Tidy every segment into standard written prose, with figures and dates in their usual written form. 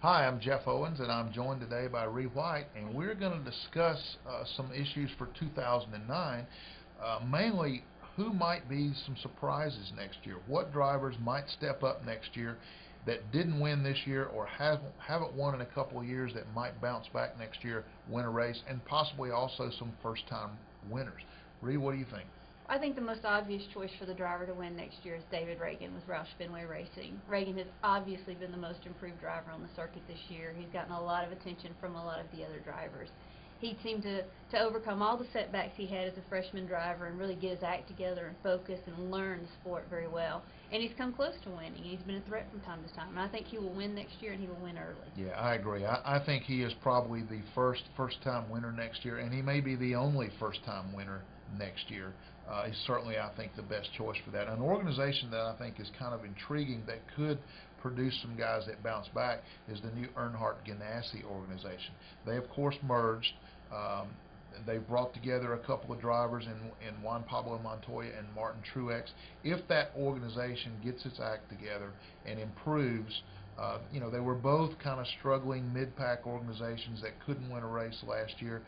Hi, I'm Jeff Owens, and I'm joined today by Ree White, and we're going to discuss some issues for 2009, mainly who might be some surprises next year, what drivers might step up next year that didn't win this year or haven't won in a couple of years that might bounce back next year, win a race, and possibly also some first-time winners. Ree, what do you think? I think the most obvious choice for the driver to win next year is David Ragan with Roush Fenway Racing. Ragan has obviously been the most improved driver on the circuit this year. He's gotten a lot of attention from a lot of the other drivers. He seemed to overcome all the setbacks he had as a freshman driver and really get his act together and focus and learn the sport very well. And he's come close to winning. He's been a threat from time to time. And I think he will win next year, and he will win early. Yeah, I agree. I think he is probably the first-time winner next year, and he may be the only first-time winner next year. He's certainly, I think, the best choice for that. An organization that I think is kind of intriguing that could produce some guys that bounce back is the new Earnhardt-Ganassi organization. They, of course, merged. They've brought together a couple of drivers in Juan Pablo Montoya and Martin Truex. If that organization gets its act together and improves, they were both kind of struggling mid-pack organizations that couldn't win a race last year.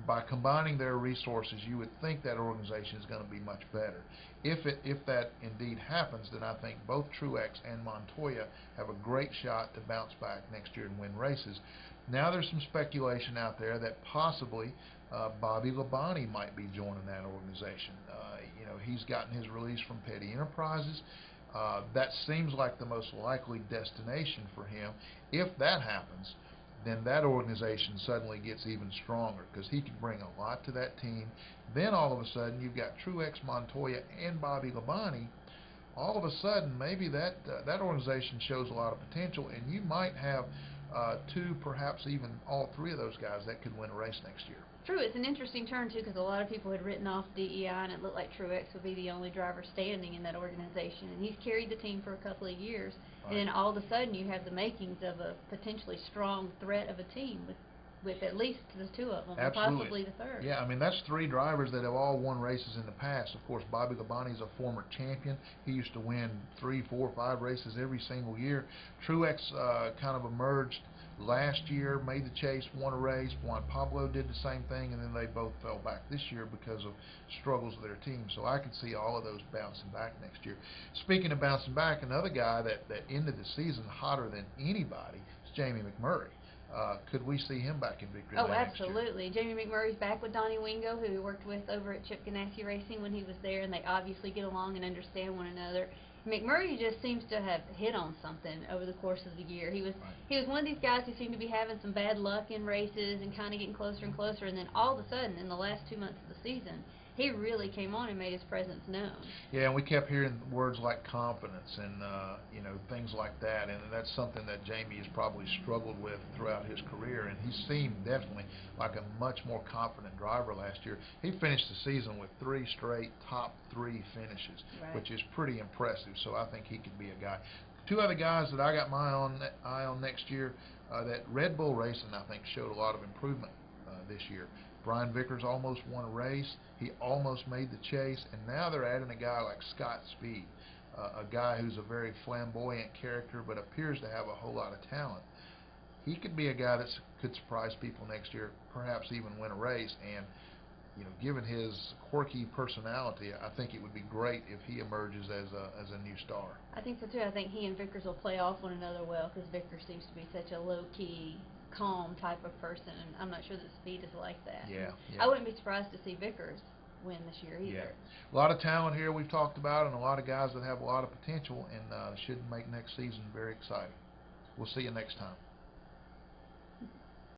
By combining their resources, you would think that organization is going to be much better. If that indeed happens, then I think both Truex and Montoya have a great shot to bounce back next year and win races. Now there's some speculation out there that possibly Bobby Labonte might be joining that organization. He's gotten his release from Petty Enterprises. That seems like the most likely destination for him. If that happens, then that organization suddenly gets even stronger because he could bring a lot to that team. Then all of a sudden you've got Truex, Montoya, and Bobby Labonte. All of a sudden maybe that organization shows a lot of potential, and you might have two, perhaps even all three of those guys that could win a race next year. True, it's an interesting turn too, because a lot of people had written off DEI, and it looked like Truex would be the only driver standing in that organization, and he's carried the team for a couple of years. Right. And then all of a sudden you have the makings of a potentially strong threat of a team with at least the two of them, Absolutely. And possibly the third. Yeah, I mean, that's three drivers that have all won races in the past. Of course, Bobby Labonte is a former champion. He used to win 3, 4, 5 races every single year. Truex kind of emerged last year, made the chase, won a race. Juan Pablo did the same thing, and then they both fell back this year because of struggles of their team. So I can see all of those bouncing back next year. Speaking of bouncing back, another guy that ended the season hotter than anybody is Jamie McMurray. Could we see him back in victory lane next year? Absolutely. Jamie McMurray's back with Donnie Wingo, who he worked with over at Ganassi Racing when he was there, and they obviously get along and understand one another. McMurray just seems to have hit on something over the course of the year. He was one of these guys who seemed to be having some bad luck in races and kind of getting closer and closer, and then all of a sudden, in the last 2 months of the season, he really came on and made his presence known. Yeah, and we kept hearing words like confidence and things like that, and that's something that Jamie has probably struggled with throughout his career, and he seemed definitely like a much more confident driver last year. He finished the season with 3 straight top 3 finishes, right, which is pretty impressive, so I think he could be a guy. 2 other guys that I got my eye on next year, that Red Bull Racing, I think, showed a lot of improvement this year. Brian Vickers almost won a race. He almost made the chase, and now they're adding a guy like Scott Speed, a guy who's a very flamboyant character but appears to have a whole lot of talent. He could be a guy that could surprise people next year, perhaps even win a race, and given his quirky personality, I think it would be great if he emerges as a new star. I think so too. I think he and Vickers will play off one another well, because Vickers seems to be such a low-key, calm type of person, and I'm not sure that Speed is like that. Yeah. I wouldn't be surprised to see Vickers win this year either. Yeah. A lot of talent here we've talked about, and a lot of guys that have a lot of potential, and should make next season very exciting. We'll see you next time.